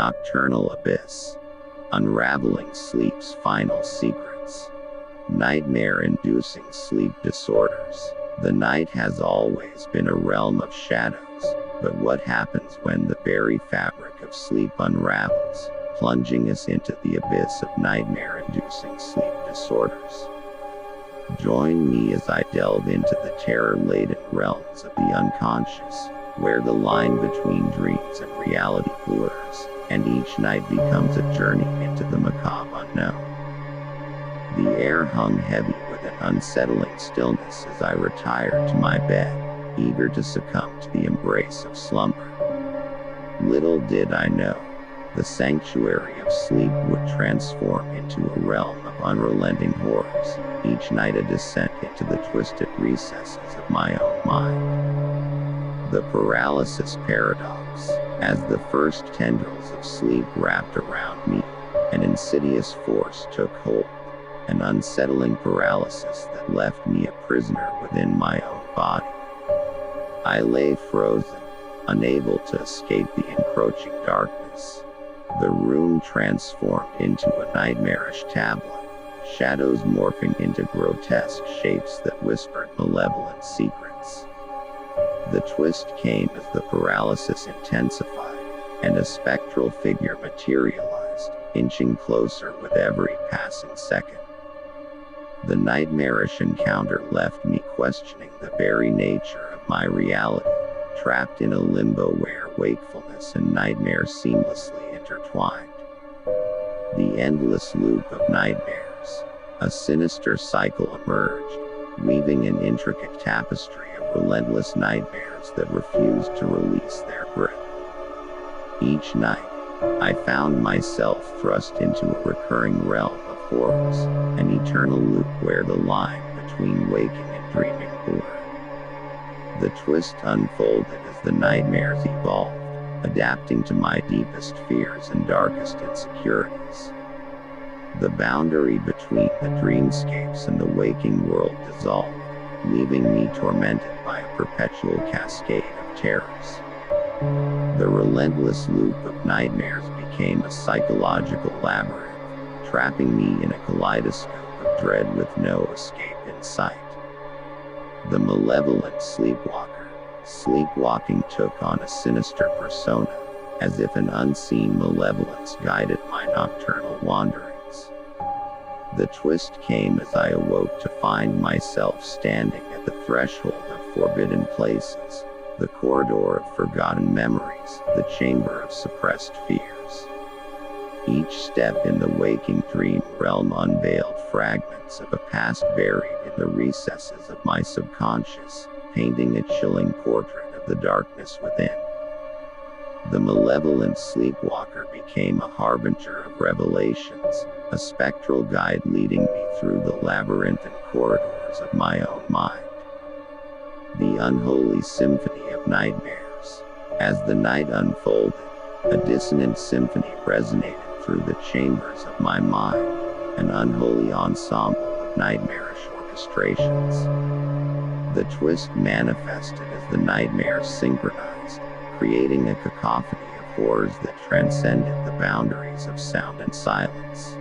Nocturnal abyss. Unraveling sleep's final secrets. Nightmare-inducing sleep disorders. The night has always been a realm of shadows, but what happens when the very fabric of sleep unravels, plunging us into the abyss of nightmare-inducing sleep disorders? Join me as I delve into the terror-laden realms of the unconscious, where the line between dreams and reality blurs, and each night becomes a journey into the macabre unknown. The air hung heavy with an unsettling stillness as I retired to my bed, eager to succumb to the embrace of slumber. Little did I know, the sanctuary of sleep would transform into a realm of unrelenting horrors, each night a descent into the twisted recesses of my own mind. The paralysis paradox. As the first tendrils of sleep wrapped around me, an insidious force took hold, an unsettling paralysis that left me a prisoner within my own body. I lay frozen, unable to escape the encroaching darkness. The room transformed into a nightmarish tableau, shadows morphing into grotesque shapes that whispered malevolent secrets. The twist came as the paralysis intensified, and a spectral figure materialized, inching closer with every passing second. The nightmarish encounter left me questioning the very nature of my reality, trapped in a limbo where wakefulness and nightmare seamlessly intertwined. The endless loop of nightmares. A sinister cycle emerged, weaving an intricate tapestry of relentless nightmares that refused to release their grip. Each night, I found myself thrust into a recurring realm of horrors, an eternal loop where the line between waking and dreaming blurred. The twist unfolded as the nightmares evolved, adapting to my deepest fears and darkest insecurities. The boundary between the dreamscapes and the waking world dissolved, leaving me tormented by a perpetual cascade of terrors. The relentless loop of nightmares became a psychological labyrinth, trapping me in a kaleidoscope of dread with no escape in sight. The malevolent sleepwalker. Sleepwalking took on a sinister persona, as if an unseen malevolence guided my nocturnal wanderings. The twist came as I awoke to find myself standing at the threshold of forbidden places, the corridor of forgotten memories, the chamber of suppressed fears. Each step in the waking dream realm unveiled fragments of a past buried in the recesses of my subconscious, painting a chilling portrait of the darkness within. The malevolent sleepwalker became a harbinger of revelations, a spectral guide leading me through the labyrinthine corridors of my own mind. The unholy symphony of nightmares. As the night unfolded, a dissonant symphony resonated through the chambers of my mind, an unholy ensemble of nightmarish orchestrations. The twist manifested as the nightmares synchronized, creating a cacophony of horrors that transcended the boundaries of sound and silence.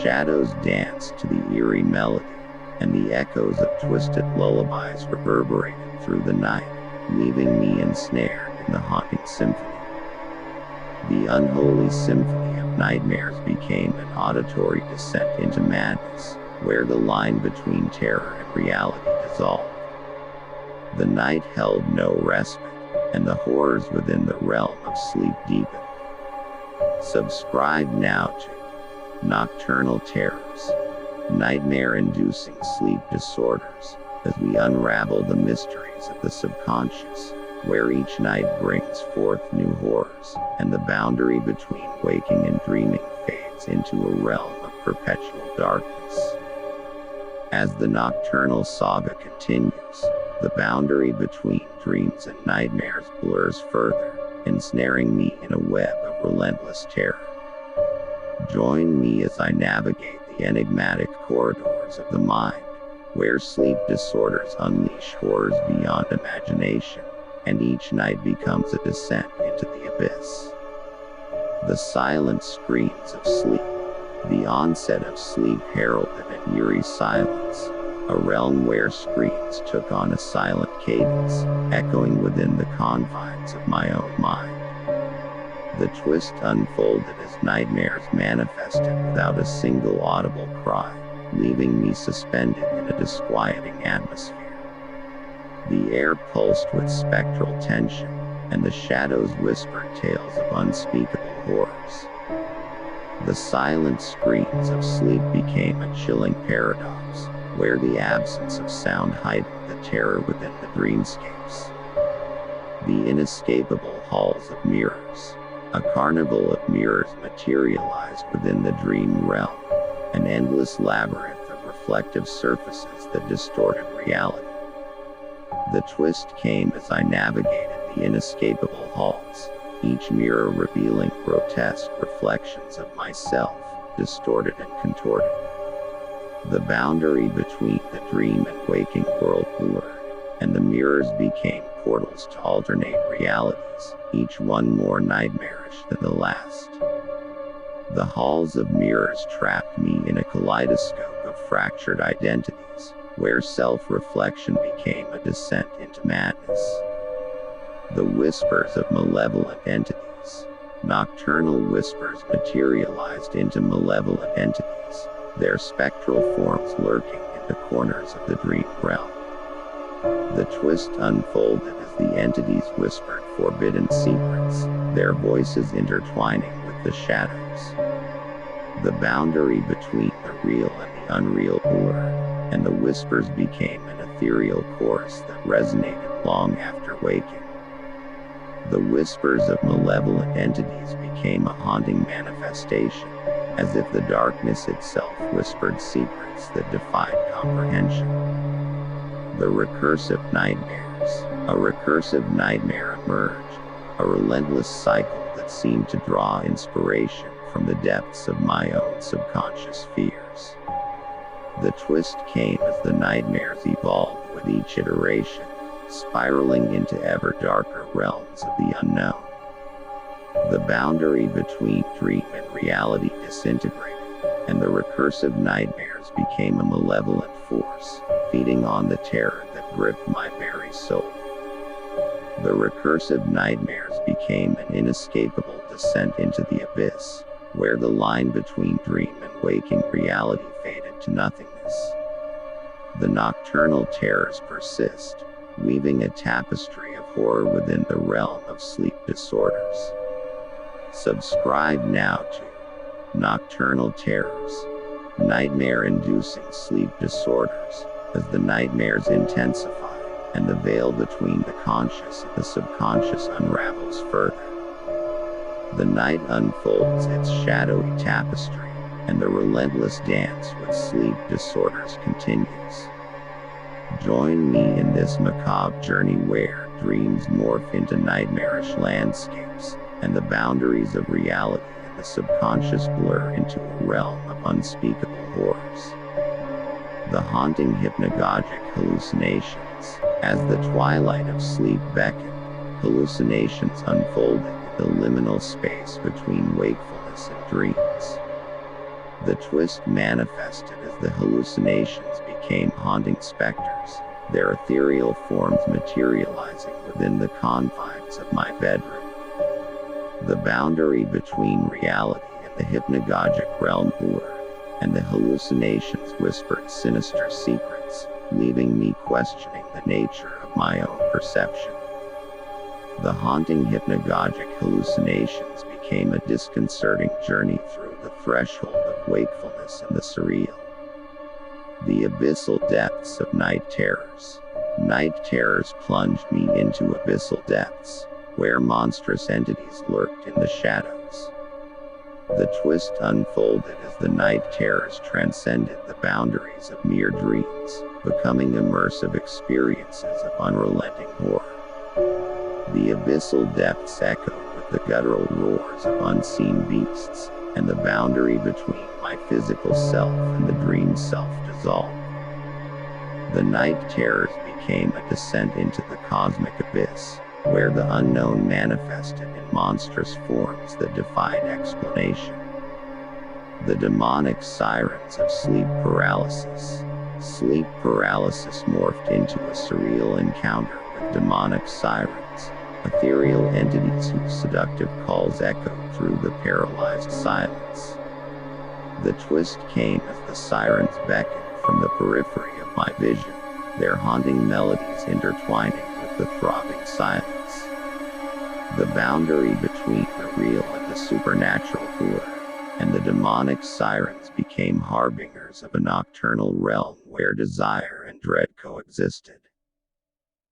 Shadows danced to the eerie melody, and the echoes of twisted lullabies reverberated through the night, leaving me ensnared in the haunting symphony. The unholy symphony of nightmares became an auditory descent into madness, where the line between terror and reality dissolved. The night held no respite, and the horrors within the realm of sleep deepened. Subscribe now to Nocturnal Terrors, Nightmare-Inducing Sleep Disorders, as we unravel the mysteries of the subconscious, where each night brings forth new horrors, and the boundary between waking and dreaming fades into a realm of perpetual darkness. As the nocturnal saga continues, the boundary between dreams and nightmares blurs further, ensnaring me in a web of relentless terror. Join me as I navigate the enigmatic corridors of the mind, where sleep disorders unleash horrors beyond imagination, and each night becomes a descent into the abyss. The silent screams of sleep. The onset of sleep heralded an eerie silence, a realm where screams took on a silent cadence, echoing within the confines of my own mind. The twist unfolded as nightmares manifested without a single audible cry, leaving me suspended in a disquieting atmosphere. The air pulsed with spectral tension, and the shadows whispered tales of unspeakable horrors. The silent screams of sleep became a chilling paradox, where the absence of sound heightened the terror within the dreamscapes. The inescapable halls of mirrors. A carnival of mirrors materialized within the dream realm, an endless labyrinth of reflective surfaces that distorted reality. The twist came as I navigated the inescapable halls, each mirror revealing grotesque reflections of myself, distorted and contorted. The boundary between the dream and waking world blurred, and the mirrors became portals to alternate realities, each one more nightmarish than the last. The halls of mirrors trapped me in a kaleidoscope of fractured identities, where self-reflection became a descent into madness. The whispers of malevolent entities. Nocturnal whispers materialized into malevolent entities, their spectral forms lurking in the corners of the dream realm. The twist unfolded as the entities whispered forbidden secrets, their voices intertwining with the shadows. The boundary between the real and the unreal blurred, and the whispers became an ethereal chorus that resonated long after waking. The whispers of malevolent entities became a haunting manifestation, as if the darkness itself whispered secrets that defied comprehension. The recursive nightmares. A recursive nightmare emerged, a relentless cycle that seemed to draw inspiration from the depths of my own subconscious fears. The twist came as the nightmares evolved with each iteration, spiraling into ever darker realms of the unknown. The boundary between dream and reality disintegrated, and the recursive nightmares became a malevolent force, feeding on the terror that gripped my very soul. The recursive nightmares became an inescapable descent into the abyss, where the line between dream and waking reality faded to nothingness. The nocturnal terrors persist, weaving a tapestry of horror within the realm of sleep disorders. Subscribe now to Nocturnal Terrors, nightmare-inducing sleep disorders, as the nightmares intensify, and the veil between the conscious and the subconscious unravels further. The night unfolds its shadowy tapestry, and the relentless dance with sleep disorders continues. Join me in this macabre journey where dreams morph into nightmarish landscapes, and the boundaries of reality and the subconscious blur into a realm of unspeakable horrors. The haunting hypnagogic hallucinations. As the twilight of sleep beckoned, hallucinations unfolded in the liminal space between wakefulness and dreams. The twist manifested as the hallucinations became haunting specters, their ethereal forms materializing within the confines of my bedroom. The boundary between reality and the hypnagogic realm blurred, and the hallucinations whispered sinister secrets, leaving me questioning the nature of my own perception. The haunting hypnagogic hallucinations became a disconcerting journey through the threshold of wakefulness and the surreal. The abyssal depths of night terrors. Night terrors plunged me into abyssal depths, where monstrous entities lurked in the shadows. The twist unfolded as the night terrors transcended the boundaries of mere dreams, becoming immersive experiences of unrelenting horror. The abyssal depths echoed with the guttural roars of unseen beasts, and the boundary between my physical self and the dream self dissolved. The night terrors became a descent into the cosmic abyss, where the unknown manifested in monstrous forms that defied explanation. The demonic sirens of sleep paralysis. Sleep paralysis morphed into a surreal encounter with demonic sirens, ethereal entities whose seductive calls echoed through the paralyzed silence. The twist came as the sirens beckoned from the periphery of my vision, their haunting melodies intertwining with the throbbing silence. The boundary between the real and the supernatural blurred, and the demonic sirens became harbingers of a nocturnal realm where desire and dread coexisted.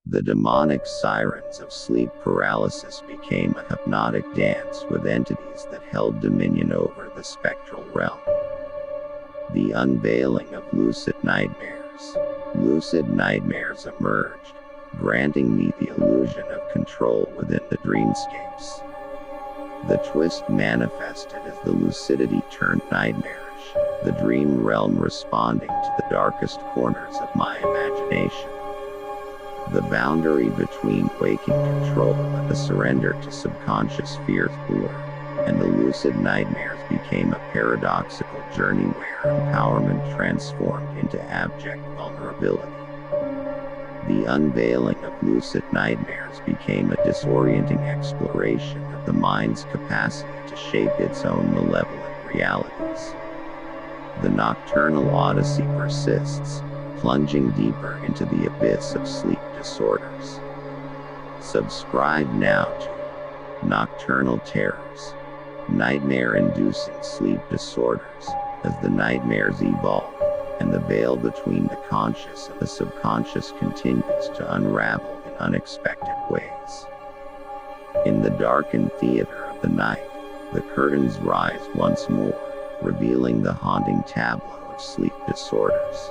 The demonic sirens of sleep paralysis became a hypnotic dance with entities that held dominion over the spectral realm. The unveiling of lucid nightmares. Lucid nightmares emerged, granting me the illusion of control within the dreamscapes. The twist manifested as the lucidity turned nightmarish, the dream realm responding to the darkest corners of my imagination. The boundary between waking control and the surrender to subconscious fears blurred, and the lucid nightmares became a paradoxical journey where empowerment transformed into abject vulnerability. The unveiling of lucid nightmares became a disorienting exploration of the mind's capacity to shape its own malevolent realities. The nocturnal odyssey persists, plunging deeper into the abyss of sleep disorders. Subscribe now to Nocturnal Terrors, nightmare-inducing sleep disorders, as the nightmares evolve, and the veil between the conscious and the subconscious continues to unravel in unexpected ways. In the darkened theater of the night, the curtains rise once more, revealing the haunting tableau of sleep disorders.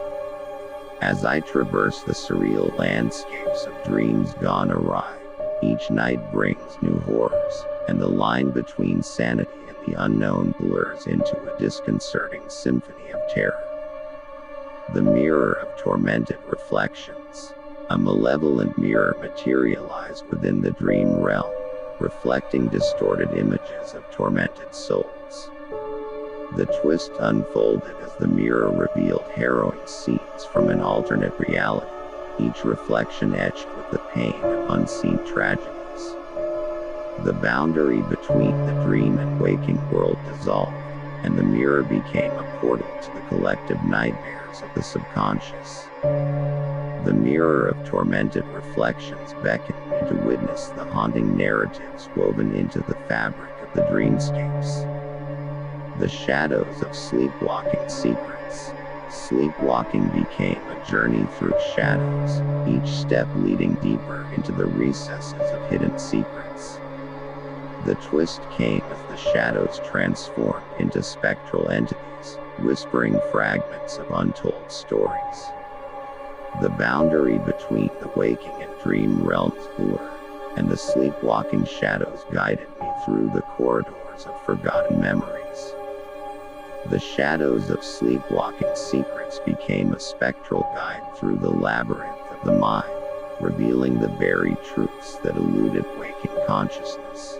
As I traverse the surreal landscapes of dreams gone awry, each night brings new horrors, and the line between sanity and the unknown blurs into a disconcerting symphony of terror. The mirror of tormented reflections. A malevolent mirror materialized within the dream realm, reflecting distorted images of tormented souls. The twist unfolded as the mirror revealed harrowing scenes from an alternate reality, each reflection etched with the pain of unseen tragedies. The boundary between the dream and waking world dissolved, and the mirror became a portal to the collective nightmares of the subconscious. The mirror of tormented reflections beckoned me to witness the haunting narratives woven into the fabric of the dreamscapes. The shadows of sleepwalking secrets. Sleepwalking became a journey through shadows, each step leading deeper into the recesses of hidden secrets. The twist came as the shadows transformed into spectral entities, whispering fragments of untold stories. The boundary between the waking and dream realms blurred, and the sleepwalking shadows guided me through the corridors of forgotten memories. The shadows of sleepwalking secrets became a spectral guide through the labyrinth of the mind, revealing the buried truths that eluded waking consciousness.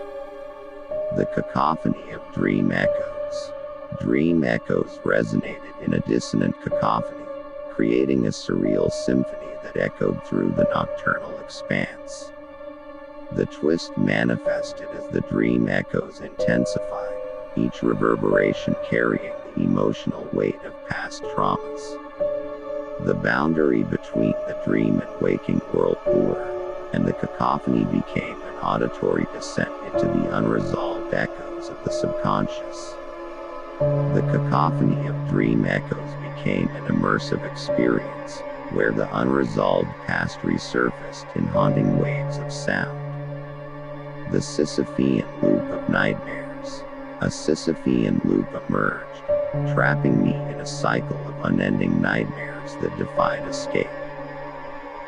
The cacophony of dream echoes. Dream echoes resonated in a dissonant cacophony, creating a surreal symphony that echoed through the nocturnal expanse. The twist manifested as the dream echoes intensified, each reverberation carrying the emotional weight of past traumas. The boundary between the dream and waking world blurred, and the cacophony became an auditory descent into the unresolved echoes of the subconscious. The cacophony of dream echoes became an immersive experience, where the unresolved past resurfaced in haunting waves of sound. The Sisyphean loop of nightmares. A Sisyphean loop emerged, trapping me in a cycle of unending nightmares that defied escape.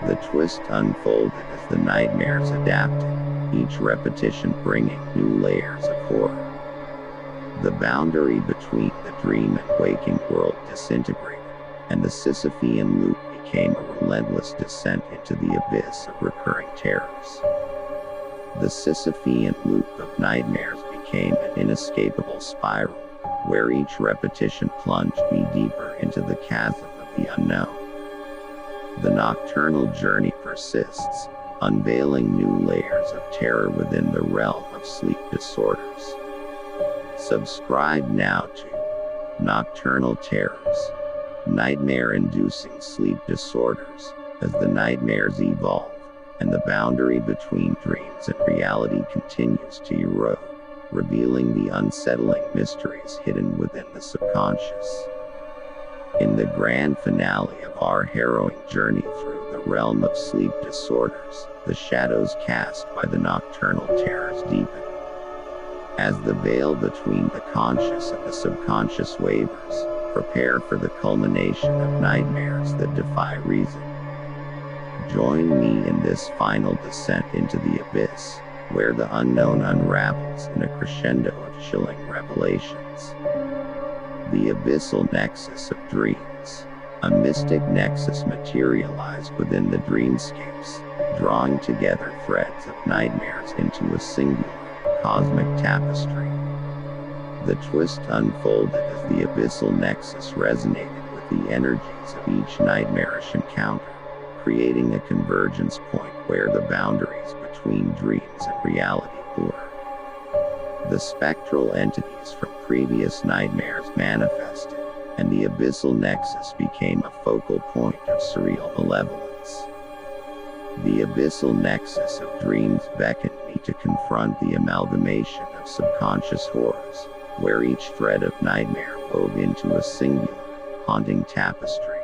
The twist unfolded as the nightmares adapted, each repetition bringing new layers of horror. The boundary between the dream and waking world disintegrated, and the Sisyphean loop became a relentless descent into the abyss of recurring terrors. The Sisyphean loop of nightmares became an inescapable spiral, where each repetition plunged me deeper into the chasm of the unknown. The nocturnal journey persists, unveiling new layers of terror within the realm of sleep disorders. Subscribe now to Nocturnal Terrors, nightmare-inducing sleep disorders, as the nightmares evolve, and the boundary between dreams and reality continues to erode, revealing the unsettling mysteries hidden within the subconscious. In the grand finale of our harrowing journey through the realm of sleep disorders, the shadows cast by the nocturnal terrors deepen. As the veil between the conscious and the subconscious wavers, prepare for the culmination of nightmares that defy reason. Join me in this final descent into the abyss, where the unknown unravels in a crescendo of chilling revelations. The abyssal nexus of dreams. A mystic nexus materialized within the dreamscapes, drawing together threads of nightmares into a singular, cosmic tapestry. The twist unfolded as the abyssal nexus resonated with the energies of each nightmarish encounter, creating a convergence point where the boundaries between dreams and reality blur. The spectral entities from previous nightmares manifested, and the abyssal nexus became a focal point of surreal malevolence. The abyssal nexus of dreams beckoned me to confront the amalgamation of subconscious horrors, where each thread of nightmare wove into a singular, haunting tapestry.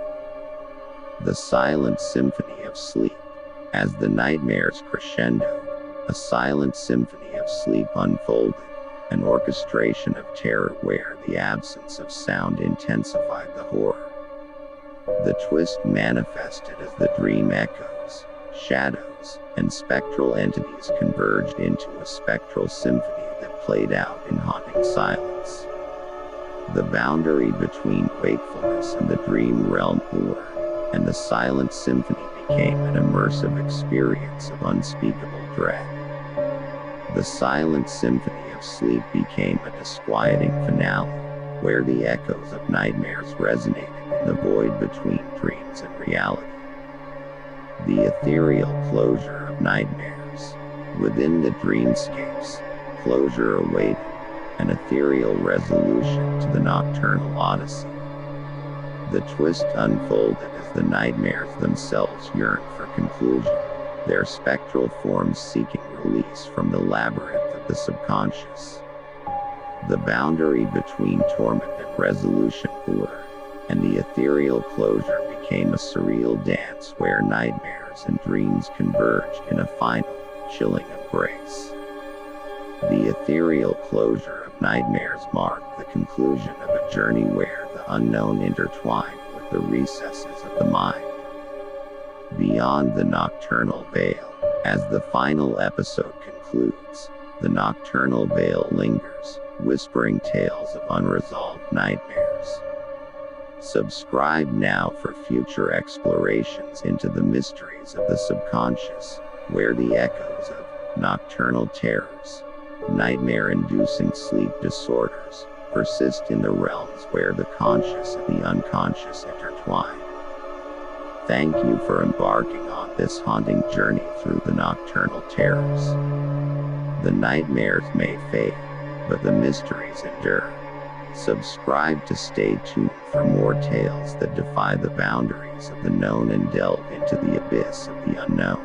The silent symphony of sleep. As the nightmares crescendoed, a silent symphony of sleep unfolded, an orchestration of terror where the absence of sound intensified the horror. The twist manifested as the dream echoes, shadows, and spectral entities converged into a spectral symphony that played out in haunting silence. The boundary between wakefulness and the dream realm blurred, and the silent symphony became an immersive experience of unspeakable dread. The silent symphony of sleep became a disquieting finale, where the echoes of nightmares resonated in the void between dreams and reality. The ethereal closure of nightmares. Within the dreamscapes, closure awaited, an ethereal resolution to the nocturnal odyssey. The twist unfolded as the nightmares themselves yearned for conclusion, their spectral forms seeking release from the labyrinth of the subconscious. The boundary between torment and resolution blurred, and the ethereal closure became a surreal dance where nightmares and dreams converged in a final, chilling embrace. The ethereal closure of nightmares marked the conclusion of a journey where the unknown intertwined with the recesses of the mind. Beyond the nocturnal veil. As the final episode concludes, the nocturnal veil lingers, whispering tales of unresolved nightmares. Subscribe now for future explorations into the mysteries of the subconscious, where the echoes of nocturnal terrors, nightmare-inducing sleep disorders, persist in the realms where the conscious and the unconscious intertwine. Thank you for embarking on this haunting journey through the nocturnal terrors. The nightmares may fade, but the mysteries endure. Subscribe to stay tuned for more tales that defy the boundaries of the known and delve into the abyss of the unknown.